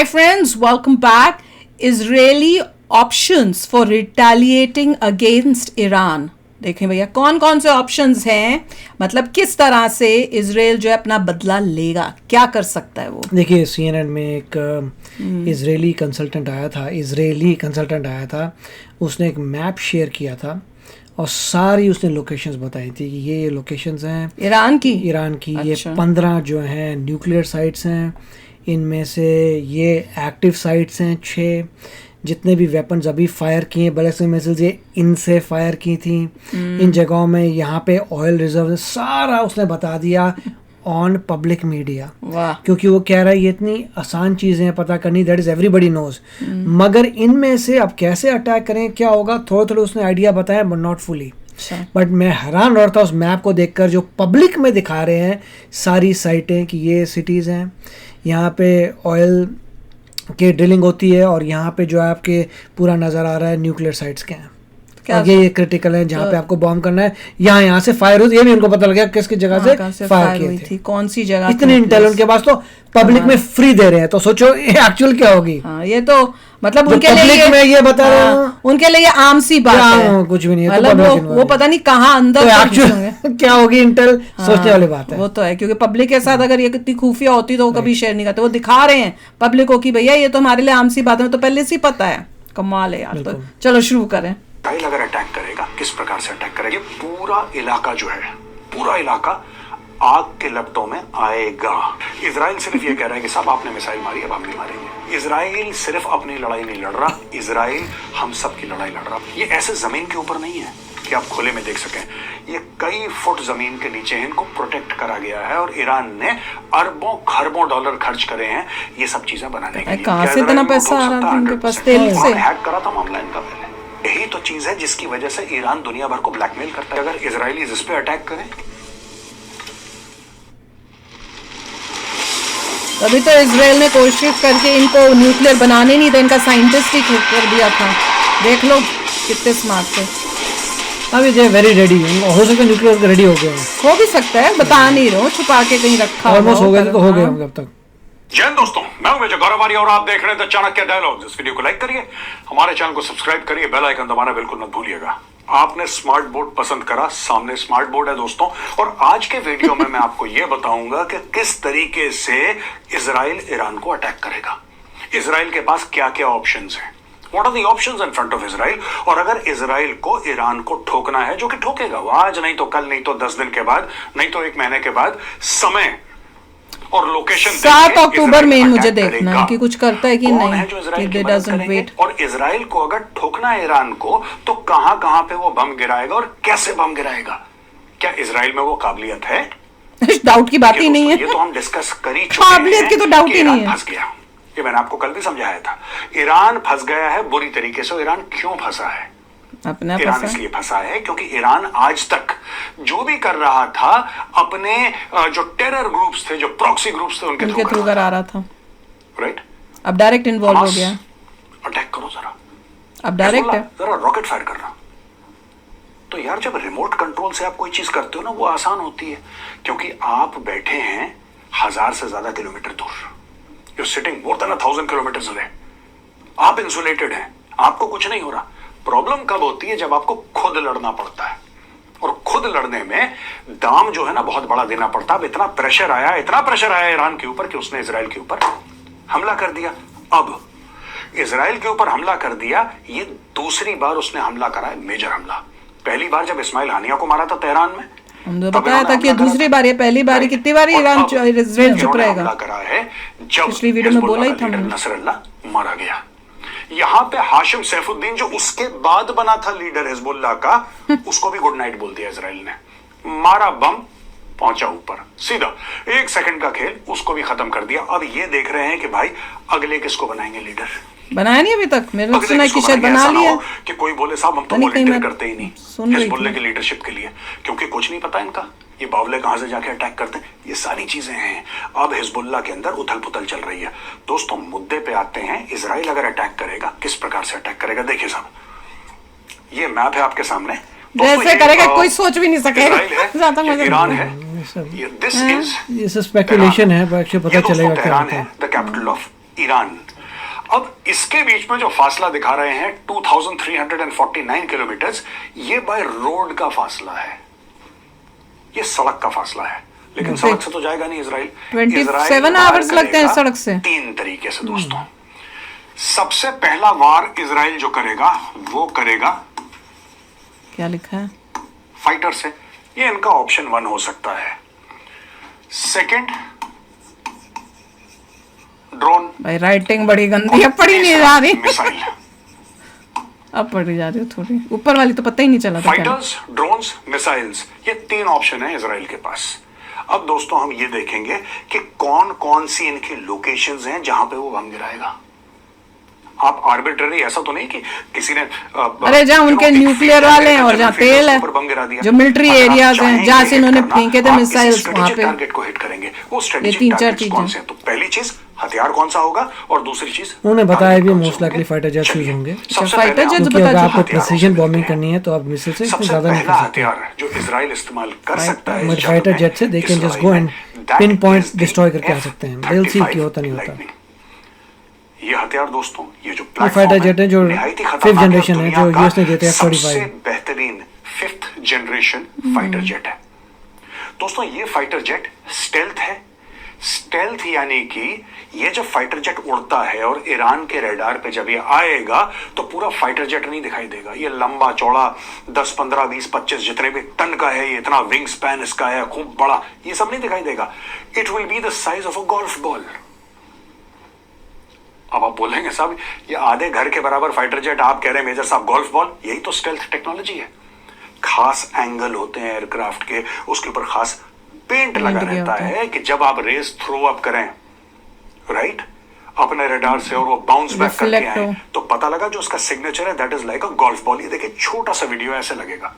Hi friends, welcome back. Israeli options for retaliating against Iran. देखें भैया कौन कौन से ऑप्शंस हैं, मतलब किस तरह से इजराइल जो है अपना बदला लेगा, क्या कर सकता है वो। देखिए CNN में एक इजरायली कंसल्टेंट आया था, उसने एक मैप शेयर किया था और सारी उसने लोकेशंस बताई थी कि ये लोकेशंस हैं ईरान की। अच्छा। ये 15 जो हैं न्यूक्लियर साइट्स हैं, इनमें से ये एक्टिव साइट्स हैं 6, जितने भी वेपन्स अभी फायर किए बैलिस्टिक मिसाइल्स ये इनसे फायर की थी, इन जगहों में यहाँ पे ऑयल रिजर्व, सारा उसने बता दिया ऑन पब्लिक मीडिया। क्योंकि वो कह रहा है ये इतनी आसान चीज़ें हैं पता करनी, दैट इज़ एवरीबडी नोज, मगर इनमें से अब कैसे अटैक करें क्या होगा थोड़ा थोड़ा उसने आइडिया बताया बट नॉट फुली। बट मैं हैरान हो रहा था उस मैप को देखकर जो पब्लिक में दिखा रहे हैं सारी साइटें कि ये सिटीज़ हैं, यहाँ पे ऑयल के ड्रिलिंग होती है और यहाँ पे जो है आपके पूरा नज़र आ रहा है न्यूक्लियर साइट्स के हैं, और ये क्रिटिकल है जहाँ पे आपको बॉम्ब करना है, यहाँ से फायर हुई, ये भी उनको पता लग गया किसकी जगह से फायर किए थे, कौन सी जगह। इतनी इंटेल उनके पास, तो पब्लिक में फ्री दे रहे हैं, तो सोचो ये एक्चुअल क्या होगी। ये तो मतलब उनके लिए में ये बता रहे हैं, उनके लिए आम सी बात है, कुछ भी नहीं है, मतलब वो पता नहीं कहाँ अंदर क्या होगी इंटेल, सोचने वाली बात है। वो तो है, क्योंकि पब्लिक के साथ अगर ये कितनी खुफिया होती तो वो कभी शेयर नहीं करते, वो दिखा रहे हैं पब्लिक को कि भैया ये तो हमारे लिए आम सी बात है, तो पहले से पता है। कमाल है यार। तो चलो शुरू करें। इजराइल अगर अटैक करेगा, किस प्रकार से अटैक करेगा, ये पूरा इलाका जो है, पूरा इलाका आग के लपटों में आएगा। इजराइल सिर्फ ये कह रहा है कि साहब आपने मिसाइल मारी, अब हम नहीं मारेंगे। इजराइल सिर्फ अपनी लड़ाई नहीं लड़ रहा, इजराइल हम सब की लड़ाई लड़ रहा। ये ऐसे जमीन के ऊपर नहीं है कि आप खुले में देख सकें, ये कई फुट जमीन के नीचे है, इनको प्रोटेक्ट करा गया है और ईरान ने अरबों खरबों डॉलर खर्च करे हैं ये सब चीजें बनाने के लिए। कहां से इतना पैसा आ रहा था उनके पास, तेल से हैक करा था मामला इनका पहले। यही तो चीज है जिसकी वजह से ईरान दुनिया भर को ब्लैकमेल करता है। अगर इजरायली इस पे अटैक करें, अभी तो इजराइल ने कोशिश करके इनको न्यूक्लियर बनाने नहीं था, इनका साइंटिस्ट ही कर दिया था, देख लो कितने स्मार्ट थे। अभी जो वेरी रेडी हो सकता है न्यूक्लियर रेडी हो गए, हो भी सकता है, बता नहीं रहा हूँ, छुपा के कहीं रखा ऑलमोस्ट हो गए तो हो गए होंगे अब तक। जय हिंद दोस्तों, मैं हूं विजय गौरवारी और आप देख रहे हैं द चाणक्य डायलॉग्स। इस वीडियो को लाइक करिए, हमारे चैनल को सब्सक्राइब करिए, बेल आइकन दबाना बिल्कुल मत भूलिएगा। आपने स्मार्ट बोर्ड पसंद करा, सामने स्मार्ट बोर्ड है दोस्तों, और आज के वीडियो में मैं आपको यह बताऊंगा कि किस तरीके से इजराइल ईरान को अटैक करेगा, इजराइल के पास क्या क्या ऑप्शंस हैं, what are the options in front of Israel. और अगर इजराइल को ईरान को ठोकना है, जो कि ठोकेगा वो आज नहीं तो कल, नहीं तो 10 दिन के बाद, नहीं तो 1 महीने के बाद, समय और लोकेशन 7 अक्टूबर में मुझे देखना है कि कुछ करता है कि नहीं, कि डजंट वेट। और इजराइल को अगर ठोकना है ईरान को, तो कहां कहां पे वो बम गिराएगा और कैसे बम गिराएगा, क्या इजराइल में वो काबिलियत है? डाउट की बात ही नहीं है, ये तो हम डिस्कस कर ही चुके हैं। काबिलियत की तो डाउट ही नहीं है। फंस गया, ये मैंने आपको कल भी समझाया था, ईरान फंस गया है बुरी तरीके से। ईरान क्यों फंसा है? ईरान इसलिए फंसा है क्योंकि ईरान आज तक जो भी कर रहा था अपने जो टेरर ग्रुप्स थे, जो प्रॉक्सी ग्रुप्स थे, उनके थ्रू करा रहा था, राइट? अब डायरेक्ट इन्वॉल्व हो गया। अटैक करो जरा, अब डायरेक्ट है, जरा रॉकेट फायर करना। तो यार जब रिमोट कंट्रोल से आप कोई चीज करते हो ना, वो आसान होती है, क्योंकि आप बैठे हैं 1000 से ज्यादा किलोमीटर दूर, you sitting more than 1000 kilometre away, आप इंसुलेटेड हैं, आपको कुछ नहीं हो रहा। प्रॉब्लम कब होती है? जब आपको खुद लड़ना पड़ता है, और खुद लड़ने में दाम जो है ना बहुत बड़ा देना पड़ता है। अब इतना प्रेशर आया ईरान के ऊपर कि उसने इजराइल के ऊपर हमला कर दिया। अब इजराइल के ऊपर हमला कर दिया, ये दूसरी बार उसने हमला करा है, मेजर हमला। पहली बार जब इस्माइल हानिया को मारा था तेहरान में, हमने बताया था कि दूसरी बार, ये पहली बार, कितनी बार ईरान इजराइल चुप रहेगा। हमला करा है जब पिछली वीडियो में बोला ही था, नसरल्लाह मारा गया। यहां पे हाशिम सैफुद्दीन जो उसके बाद बना था लीडर हिजबुल्लाह का, उसको भी गुड नाइट बोल दिया इजराइल ने, मारा बम, पहुंचा ऊपर सीधा, 1 सेकंड का खेल, उसको भी खत्म कर दिया। अब ये देख रहे हैं कि भाई अगले किसको बनाएंगे लीडर। बनाया नहीं अभी तक, मेरे को सुना कि शायद बना लिया, कि कोई बोले साहब हम तो वॉलंटियर करते ही नहीं हिजबुल्लाह की लीडरशिप के लिए, क्योंकि कुछ नहीं पता इनका, ये बावले कहां से जाके अटैक करते हैं, ये सारी चीजें हैं। अब हिजबुल्लाह के अंदर उथल पुथल चल रही है। दोस्तों मुद्दे पे आते हैं, इजराइल अगर अटैक करेगा, किस प्रकार से अटैक करेगा। देखिए साहब, ये मैप है आपके सामने, जैसे करेगा कोई सोच भी नहीं सकेगा, ईरान है, दिस इज स्पेकुलेशन है, पता चलेगा क्या है। द कैपिटल ऑफ ईरान, अब इसके बीच में जो फासला दिखा रहे हैं 2349 किलोमीटर, ये बाय रोड का फासला है, ये सड़क का फासला है, लेकिन सड़क से तो जाएगा नहीं इजराइल। 27 आवर्स लगते हैं सड़क से। 3 तरीके से दोस्तों। सबसे पहला वार इजराइल जो करेगा वो करेगा क्या लिखा है? फाइटर से, ये इनका ऑप्शन 1 हो सकता है। Second, drone. भाई राइटिंग बड़ी गंदी है, पढ़ी नहीं जा रही। मिसाइल। अब पढ़ी जा रही है थोड़ी, ऊपर वाली तो पता ही नहीं चला था। फाइटर्स, ड्रोन्स, मिसाइल्स, ये 3 ऑप्शन है इजराइल के पास। अब दोस्तों हम ये देखेंगे कि कौन कौन सी इनकी लोकेशंस हैं जहां पे वो बम गिराएगा। आप आर्बिट्ररी, ऐसा तो नहीं कि किसी ने अरे जहाँ उनके न्यूक्लियर वाले हैं और जहाँ तेल है, जो मिलिट्री एरियाज हैं, जहाँ से इन्होंने फेंके थे मिसाइल्स, वहां पे टारगेट को हिट करेंगे। वो ये स्ट्रेटेजिक 3-4 टारगेट्स कौन से हैं? तो पहली चीज हथियार कौन सा होगा, और दूसरी चीज उन्होंने बताया भी most likely fighter jets use होंगे, फाइटर जेट्स क्योंकि अगर आपको प्रिसीजन बॉम्बिंग करनी है तो आप मिसाइल से इतना ज्यादा नहीं कर सकते। हथियार जो इजराइल इस्तेमाल कर सकता है फाइटर जेट से they can just go and pin point destroy करके आ सकते हैं। दिल सी की होता नहीं होता। ये हथियार दोस्तों, ये जो फाइटर जेट है जो 5th जनरेशन है, जो यूएस ने देते हैं सबसे 45। बेहतरीन 5th जनरेशन फाइटर जेट है दोस्तों। ये फाइटर जेट स्टेल्थ है। स्टेल्थ यानी कि ये जब फाइटर जेट उड़ता है और ईरान के रडार पे जब ये आएगा तो पूरा फाइटर जेट नहीं दिखाई देगा। ये लंबा चौड़ा 10, 15, 20, 25 जितने भी टन का है, ये इतना विंग स्पैन इसका है, खूब बड़ा, ये सब नहीं दिखाई देगा। It will be the size of a golf ball. अब आप बोलेंगे साहब ये आधे घर के बराबर फाइटर जेट, आप कह रहे हैं मेजर साहब गोल्फ बॉल। यही तो स्टेल्थ टेक्नोलॉजी है। खास एंगल होते हैं एयरक्राफ्ट के, उसके ऊपर खास पेंट लगा रहता है कि जब आप रेस थ्रो अप करें राइट अपने रडार से और वो बाउंस बैक करके आए तो पता लगा जो उसका सिग्नेचर है that is like a golf ball. ये देखिए छोटा सा वीडियो ऐसे लगेगा,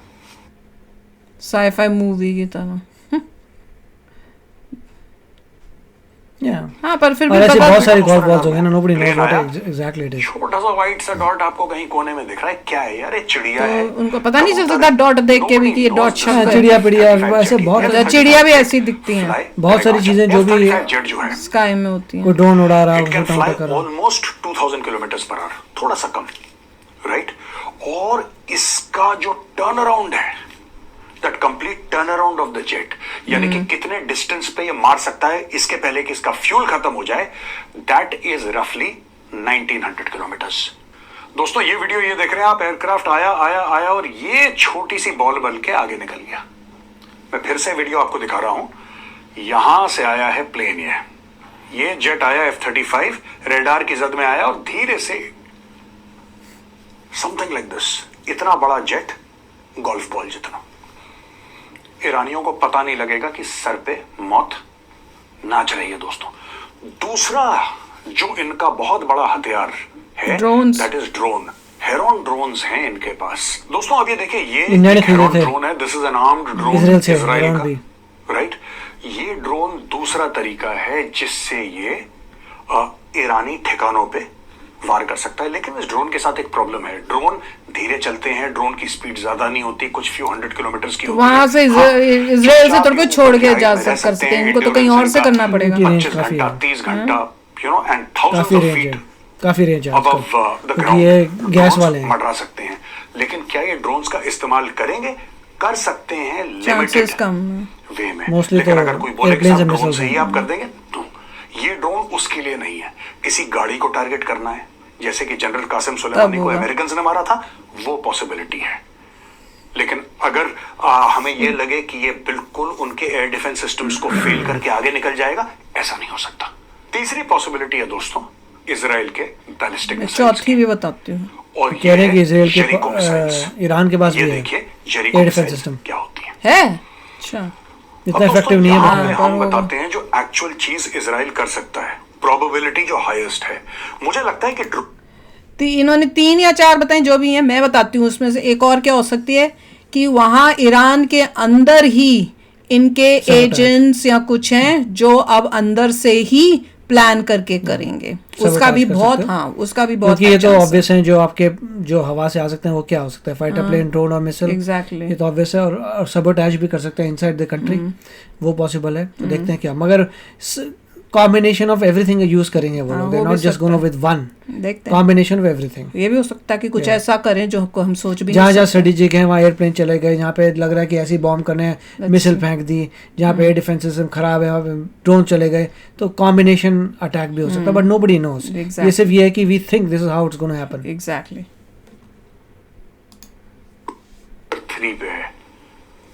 साइ-फाई मूवी की तरह। हाँ, पर फिर भी ऐसे पता बहुत सारे गोल्फ बॉल्स होंगे ना, nobody knows what exactly it is. छोटा सा व्हाइट सा डॉट आपको कहीं कोने में दिख रहा है, क्या है यार? ये चिड़िया है। उनको पता नहीं चल सकता डॉट देख के भी कि ये डॉट शब्द है। चिड़िया पिड़िया ऐसे बहुत चिड़िया भी ऐसी दिखती हैं, बहुत सारी चीजें जो भी जेट जो है स्काई में होती हैं। कोई ड्रोन उड़ा रहा It can है, fly almost 2000 kilometre per hour, थोड़ा सा कम राइट। और इसका जो टर्न अराउंड है, that complete turn around of the jet, यानी कि कितने डिस्टेंस पे ये मार सकता है इसके पहले कि इसका फ्यूल खत्म हो जाए, दैट इज रफली 1900 किलोमीटर्स। दोस्तों ये वीडियो ये देख रहे हैं आप, एयरक्राफ्ट आया आया आया और ये छोटी सी बॉल बन के आगे निकल गया। मैं फिर से वीडियो आपको दिखा रहा हूं, यहां से आया है प्लेन, ये जेट आया F-35, रेडार की जद में आया और धीरे से समथिंग लाइक दिस, इतना बड़ा जेट गोल्फ बॉल जितना। ईरानियों को पता नहीं लगेगा कि सर पे मौत नाच रही है दोस्तों। दूसरा जो इनका बहुत बड़ा हथियार है that is drone. Heron drones हैं इनके पास दोस्तों। अब ये देखिए, ये हेरॉन ड्रोन है, this is an armed drone Israel का राइट। ये ड्रोन दूसरा तरीका है जिससे ये ईरानी ठिकानों पे वार कर सकता है। लेकिन इस ड्रोन के साथ एक प्रॉब्लम है, ड्रोन धीरे चलते हैं, ड्रोन की स्पीड ज्यादा नहीं होती, कुछ फ्यू 100 किलोमीटर की होती है। वहां से इजराइल से थोड़ा छोड़ के जा कर सकते हैं, इनको तो कहीं और से करना पड़ेगा। 25 घंटा 30 घंटा you know and thousands of feet काफी रेंज है अबव द ग्राउंड, ये गैस वाले हैं, मंडरा सकते हैं। लेकिन क्या ये ड्रोन्स का इस्तेमाल करेंगे? कर सकते हैं लिमिटेड वे में। लेकिन अगर कोई बोले कि ड्रोन से ही आप कर देंगे तो ये ड्रोन उसके लिए नहीं है। किसी गाड़ी को टारगेट करना है, जैसे कि जनरल कासिम सुलेमानी को अमेरिकन ने मारा था, वो पॉसिबिलिटी है। लेकिन अगर हमें ये लगे कि ये बिल्कुल उनके एयर डिफेंस सिस्टम्स को फेल करके आगे निकल जाएगा, ऐसा नहीं हो सकता। तीसरी पॉसिबिलिटी है दोस्तों इजराइल के बैलिस्टिक मिसाइल्स। चौथी भी बताती हूँ, और कह रहे हैं कि इजराइल के ईरान के पास भी है एयर डिफेंस सिस्टम। क्या होती है? अच्छा, इतना इफेक्टिव नहीं है। हम बताते हैं जो एक्चुअल चीज इजराइल कर सकता है, प्रोबेबिलिटी जो हाईएस्ट है। मुझे लगता है कि इन्होंने 3 या 4 बताएं, जो भी हैं मैं बताती हूँ उसमें से एक और क्या हो सकती है कि वहां ईरान के अंदर ही इनके एजेंट्स या कुछ हैं जो अब अंदर से ही प्लान करके करेंगे। उसका भी बहुत उसका भी बहुत, क्योंकि ये तो ऑब्वियस है, जो आपके जो हवा से आ सकते हैं वो क्या हो सकता है, फाइटर प्लेन, ड्रोन और मिसाइल। एग्जैक्टली, ये तो ऑब्वियस है। और सबोटैज भी कर सकते हैं इनसाइड द कंट्री, वो पॉसिबल है। तो देखते हैं क्या, मगर कॉम्बिनेशन ऑफ एवरीथिंग यूज करेंगे वो हाँ, लोग, वो दे भी नॉट जस्ट सकता गोना है। विद वन, देखते हैं, कॉम्बिनेशन ऑफ एवरीथिंग। ये भी हो सकता है कि कुछ ऐसा करें जो को हम सोच भी जहाँ नहीं जहाँ सकते। स्ट्रेटेजिक है वहाँ एयरप्लेन चले गए, जहाँ पे लग रहा है कि ऐसी बॉम्ब करने हैं मिसाइल फेंक दी, जहाँ पे एयर डिफेंस सिस्टम खराब है वहाँ ड्रोन चले गए, तो कॉम्बिनेशन अटैक भी हो सकता है, बट नोबडी नोस। Exactly. ये सिर्फ ये है कि we think this is how it's gonna happen. Exactly. 3 पे है।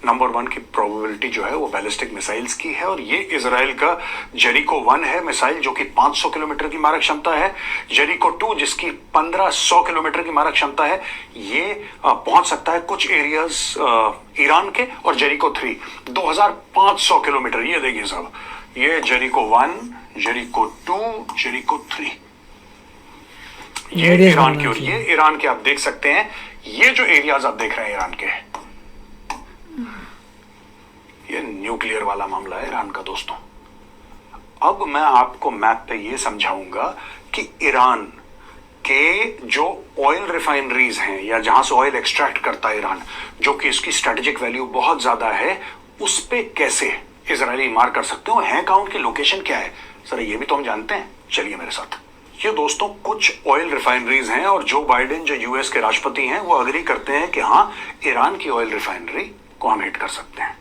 नंबर 1 की प्रोबेबिलिटी जो है वो बैलिस्टिक मिसाइल्स की है, और ये इजराइल का जेरिको 1 है मिसाइल जो कि 500 किलोमीटर की मारक क्षमता है, जेरिको 2 जिसकी 1500 किलोमीटर की मारक क्षमता है, ये पहुंच सकता है कुछ एरियाज ईरान के, और जेरिको 3 2500 किलोमीटर। ये देखिए साहब, ये जेरिको 1, जेरिको 2, जेरिको 3, ये Areas ईरान बनाना की, और चाहिए। ये ईरान के आप देख सकते हैं, ये जो एरियाज आप देख रहे हैं ईरान के, ये न्यूक्लियर वाला मामला है ईरान का दोस्तों। अब मैं आपको मैप पे ये समझाऊंगा कि ईरान के जो ऑयल रिफाइनरीज हैं या जहां से ऑयल एक्सट्रैक्ट करता है ईरान, जो कि इसकी स्ट्रेटेजिक वैल्यू बहुत ज्यादा है, उस पे कैसे इजरायली मार कर सकते हो, है कहां, उनकी लोकेशन क्या है, सर ये भी तो हम जानते हैं। चलिए मेरे साथ। ये दोस्तों कुछ ऑयल रिफाइनरीज हैं, और जो बाइडेन जो यूएस के राष्ट्रपति हैं वो अग्री करते हैं कि हाँ, ईरान की ऑयल रिफाइनरी को हम हिट कर सकते हैं।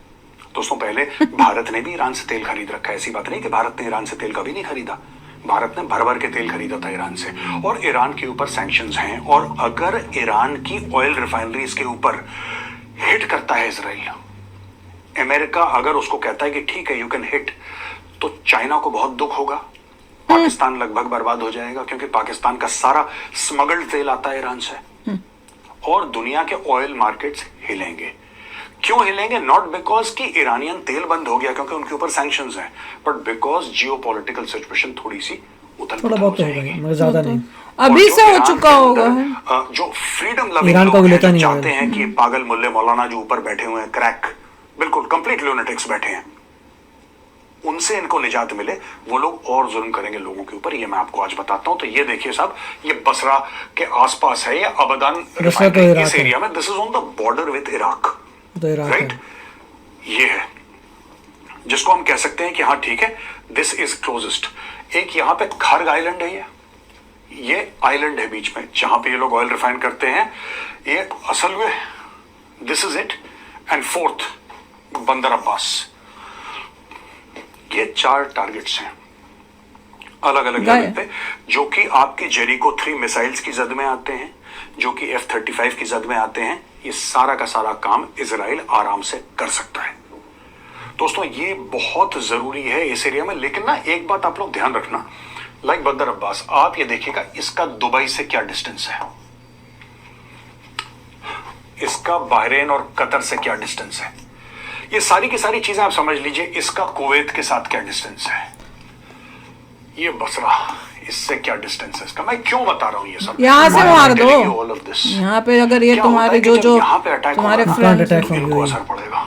दोस्तों पहले भारत ने भी ईरान से तेल खरीद रखा है, ऐसी बात नहीं कि भारत ने ईरान से तेल कभी नहीं खरीदा। भारत ने भर भर के तेल खरीदा था ईरान से, और ईरान के ऊपर सैंक्शंस हैं, और अगर ईरान की ऑयल रिफाइनरीज के ऊपर हिट करता है इजराइल, अमेरिका अगर उसको कहता है कि ठीक है यू कैन हिट, तो चाइना को बहुत दुख होगा, पाकिस्तान लगभग बर्बाद हो जाएगा, क्योंकि पाकिस्तान का सारा स्मगल्ड तेल आता है ईरान से, और दुनिया के ऑयल मार्केट्स हिलेंगे। क्यों हिलेंगे? नॉट बिकॉज कि ईरानियन तेल बंद हो गया क्योंकि उनके ऊपर सैंक्शंस हैं, बट बिकॉज जियोपॉलिटिकल सिचुएशन थोड़ी सी उथल थोड़ा पुथल बहुत तो हो होगा, जाएगी। मगर ज्यादा नहीं। अभी और जो से हो ईरान चुका के होगा अंदर, है। जो फ्रीडम लविंग ईरान को लोग भी हैं, लेता जो नहीं चाहते होगा। हैं कि पागल मुल्ले मौलाना जो ऊपर बैठे हुए हैं, क्रैक, बिल्कुल कंप्लीट ल्यूनेटिक्स बैठे हैं, उनसे इनको निजात मिले, वो लोग और जुल्म करेंगे लोगों के ऊपर। ये मैं आपको आज बताता हूं। तो ये देखिए साहब, ये बसरा के आसपास है, ये अबदान रिफाइनरी इराक इस है। एरिया में, this is on the border with Iraq, तो इराक राइट। है। ये है जिसको हम कह सकते हैं कि हाँ ठीक है, दिस इज क्लोजेस्ट। एक यहां पे खर्ग आइलैंड है, ये आइलैंड है बीच में जहां पे ये लोग ऑयल रिफाइन करते हैं, ये असल में this is it. And fourth बंदर अब्बास। ये 4 टारगेट्स हैं अलग अलग लेवल पे, जो कि आपके जेरिको 3 मिसाइल्स की जद में आते हैं, जो कि F-35 की जद में आते हैं। ये सारा का सारा काम इजराइल आराम से कर सकता है। दोस्तों ये बहुत जरूरी है इस एरिया में। लेकिन ना एक बात आप लोग ध्यान रखना, लाइक बंदर अब्बास, आप ये देखिएगा इसका दुबई से क्या डिस्टेंस है, इसका बहरीन और कतर से क्या डिस्टेंस है, ये सारी की सारी चीजें आप समझ लीजिए। इसका कुवैत के साथ क्या डिस्टेंस है, ये बसरा, इससे क्या डिस्टेंस है इसका। मैं क्यों बता रहा हूं ये सब, यहाँ से Why am I मार telling you दो। all of this? यहाँ पे अगर ये क्या होता तुम्हारे है कि जो जब जो यहाँ पे attack तुम्हारे होगा ना, Can't फ्रेंड्स attack from इनको UAE. असर पड़ेगा।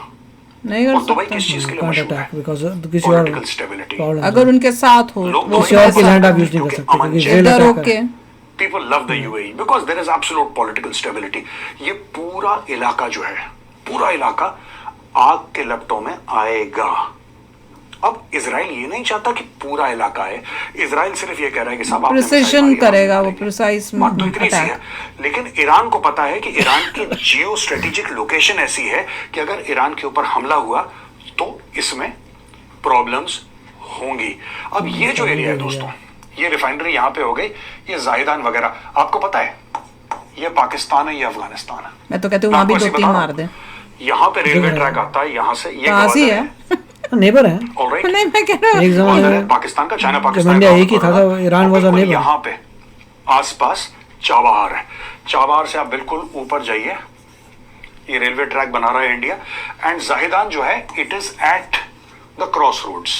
नहीं कर और दुबई सकते। किस चीज के लिए Can't मशहूर attack है? because किसी और Political stability. प्रॉब्लम अगर उनके साथ हो लोग वो किसी और की ऐसा- लैंड आप यूज नहीं कर क्योंकि सकते, अमन क्योंकि चैन इजराइल इधर अटैक होके कर। People love the UAE because there is absolute political stability. ये पूरा इलाका जो है, पूरा इलाका आग के लपटों में आएगा। अब इजराइल ये नहीं चाहता कि पूरा इलाका है, इजराइल सिर्फ ये कह रहा है कि साहब आपने Precision मिसाइल मारी, करेगा, हम वो मारेंगे। precise बात तो इतनी सी attack। है। लेकिन ईरान को पता है कि ईरान की जियो स्ट्रेटेजिक लोकेशन ऐसी है कि अगर ईरान के ऊपर हमला हुआ तो इसमें प्रॉब्लम्स होंगी। अब ये जो एरिया है दोस्तों, ये रिफाइनरी यहाँ पे हो गई, ये जाहिदान वगैरह, आपको पता है ये पाकिस्तान है, ये अफगानिस्तान है। मैं तो कहती हूँ मैं वहां भी आपको 2-3 ऐसे मार बता दे। रहा हूं। यहाँ पे रेलवे ट्रैक आता है, यहाँ से ये पास ही है। नेबर है। ऑलराइट, नहीं मैं कह रहा एक हूँ जमाने बॉर्डर है में पाकिस्तान का, चाइना जब पाकिस्तान इंडिया का एक ही था, बॉर्डर तो ईरान और was a बिल्कुल neighbor। यहाँ पे आसपास चाबहार है। चाबहार से आप बिल्कुल ऊपर जाइए, ये रेलवे ट्रैक बना रहा है इंडिया। एंड जाहिदान जो है, it is at the cross roads.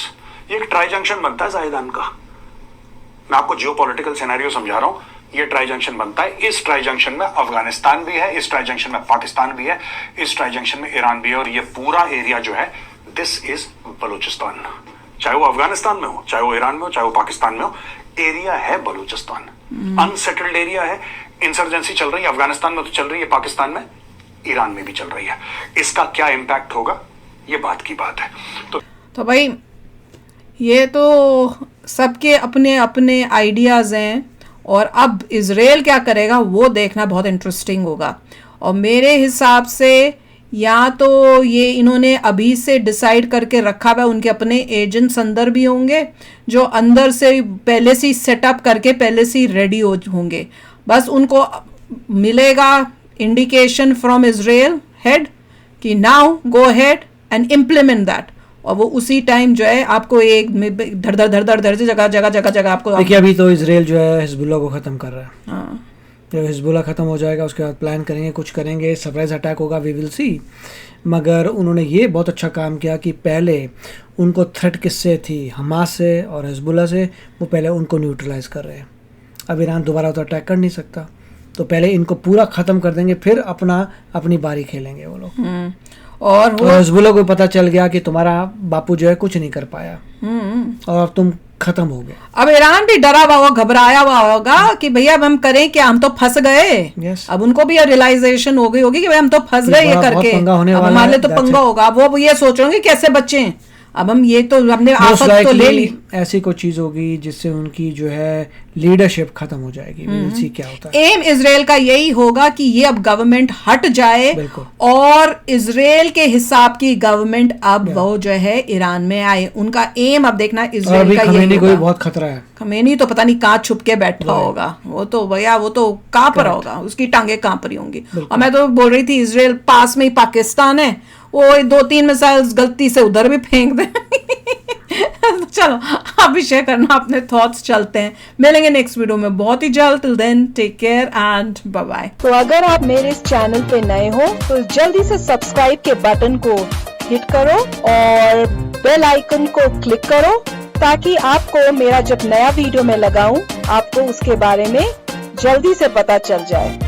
ये एक ट्राई जंक्शन बनता है जाहिदान का। मैं आपको जियोपॉलिटिकल सिनेरियो समझा रहा हूं। ये ट्राई जंक्शन बनता है, इस ट्राई जंक्शन में अफगानिस्तान भी है, इस ट्राई जंक्शन में पाकिस्तान भी है, इस ट्राई जंक्शन में ईरान भी है, और ये पूरा एरिया जो है, दिस इज बलूचिस्तान। चाहे वो अफगानिस्तान में हो, चाहे वो ईरान में हो, चाहे वो पाकिस्तान में हो, एरिया है बलूचिस्तान। अनसेटल्ड एरिया है, इंसर्जेंसी चल रही है, अफगानिस्तान में तो चल रही है, पाकिस्तान में, ईरान में भी चल रही है। इसका क्या इंपैक्ट होगा, ये बात की बात है। तो तो भाई ये तो सबके अपने अपने आइडियाज़ हैं और अब इज़राइल क्या करेगा वो देखना बहुत इंटरेस्टिंग होगा। और मेरे हिसाब से या तो ये इन्होंने अभी से डिसाइड करके रखा हुआ है, उनके अपने एजेंट्स अंदर भी होंगे जो अंदर से पहले से सेटअप करके पहले से रेडी होंगे, बस उनको मिलेगा इंडिकेशन फ्रॉम इज़राइल हेड कि now go head and implement that, और वो उसी टाइम जो है आपको एक धड़ धड़ धड़ धड़ धड़ से जगह जगह जगह जगह आपको देखिए अभी तो इजराइल जो है हिजबुल्लाह को ख़त्म कर रहा है। हाँ जब हिजबुल्लाह ख़त्म हो जाएगा उसके बाद प्लान करेंगे, कुछ करेंगे, सरप्राइज अटैक होगा, वी विल सी। मगर उन्होंने ये बहुत अच्छा काम किया कि पहले उनको थ्रेट किससे थी, हमास से और हिजबुल्लाह से, वो पहले उनको न्यूट्रलाइज कर रहे हैं। अब ईरान दोबारा तो अटैक कर नहीं सकता, तो पहले इनको पूरा ख़त्म कर देंगे, फिर अपनी बारी खेलेंगे वो लोग। और वो हिजबुल्लाह को पता चल गया कि तुम्हारा बापू जो है कुछ नहीं कर पाया और तुम खत्म हो गए। अब ईरान भी डरा हुआ घबराया हुआ होगा कि भैया अब हम करें क्या, हम तो फंस गए। Yes. अब उनको भी रियलाइजेशन हो गई होगी कि भाई हम तो फंस गए ये करके, अब हमारे तो पंगा होगा। वो ये सोच रहे होंगे कैसे बचें, अब हम ये तो हमने आफत तो ले ली। ऐसी कोई चीज होगी जिससे उनकी जो है लीडरशिप खत्म हो जाएगी। we'll see क्या होता है। एम इजराइल का यही होगा कि ये अब गवर्नमेंट हट जाए और इजराइल के हिसाब की गवर्नमेंट अब वो जो है ईरान में आए। उनका एम अब देखना इजराइल का यही होगा। बहुत खतरा है। खमेनी तो पता नहीं कहाँ छुप के बैठा होगा, वो तो भैया वो तो कांप रहा होगा, उसकी टांगे कांप रही होंगी। और मैं तो बोल रही थी इजराइल पास में ही पाकिस्तान है, वो 2-3 मिसाइल गलती से उधर भी फेंक दे। चलो आप भी शेयर करना अपने थॉट्स। चलते हैं, मिलेंगे नेक्स्ट वीडियो में बहुत ही जल्द। Till then take care and bye bye. तो अगर आप मेरे इस चैनल पे नए हो तो जल्दी से सब्सक्राइब के बटन को हिट करो और बेल आइकन को क्लिक करो ताकि आपको मेरा जब नया वीडियो मैं लगाऊं आपको उसके बारे में जल्दी से पता चल जाए।